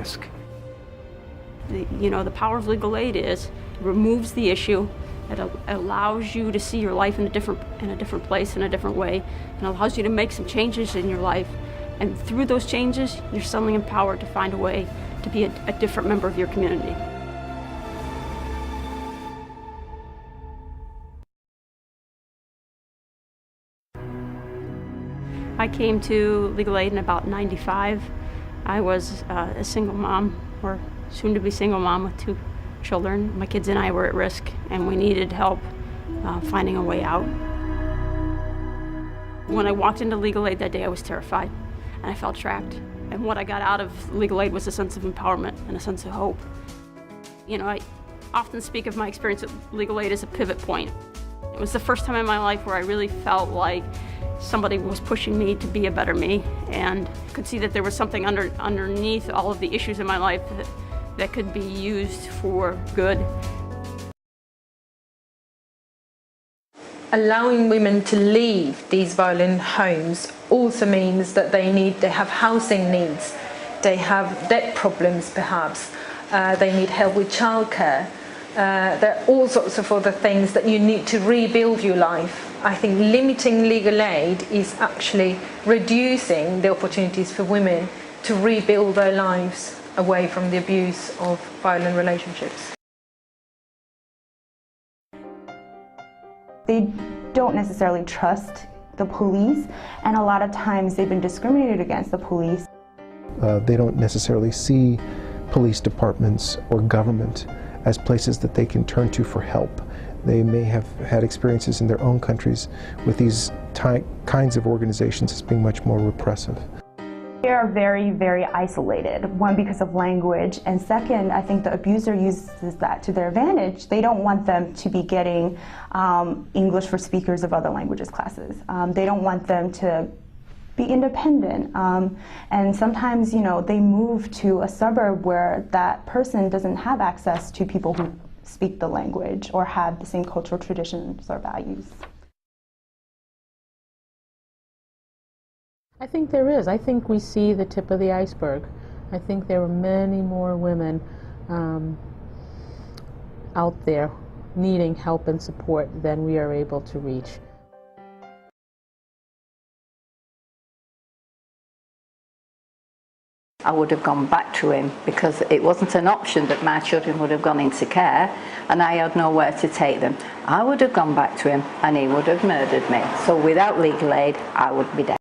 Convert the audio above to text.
risk. The power of legal aid is it removes the issue. It allows you to see your life in a different place, in a different way, and allows you to make some changes in your life. And through those changes, you're suddenly empowered to find a way to be a different member of your community. I came to legal aid in about '95. I was a single mom, or soon-to-be single mom with 2 children. My kids and I were at risk, and we needed help finding a way out. When I walked into legal aid that day, I was terrified, and I felt trapped. And what I got out of legal aid was a sense of empowerment and a sense of hope. I often speak of my experience at legal aid as a pivot point. It was the first time in my life where I really felt like somebody was pushing me to be a better me, and could see that there was something underneath all of the issues in my life that could be used for good. Allowing women to leave these violent homes also means that they have housing needs, they have debt problems perhaps, they need help with childcare. There are all sorts of other things that you need to rebuild your life. I think limiting legal aid is actually reducing the opportunities for women to rebuild their lives away from the abuse of violent relationships. They don't necessarily trust the police, and a lot of times they've been discriminated against the police. They don't necessarily see police departments or government as places that they can turn to for help. They may have had experiences in their own countries with these kinds of organizations as being much more repressive. They are very, very isolated, one, because of language, and second, I think the abuser uses that to their advantage. They don't want them to be getting English for speakers of other languages classes. They don't want them to be independent, and sometimes they move to a suburb where that person doesn't have access to people who speak the language or have the same cultural traditions or values. I think there is. I think we see the tip of the iceberg. I think there are many more women out there needing help and support than we are able to reach. I would have gone back to him because it wasn't an option that my children would have gone into care and I had nowhere to take them. I would have gone back to him and he would have murdered me. So without legal aid, I would be dead.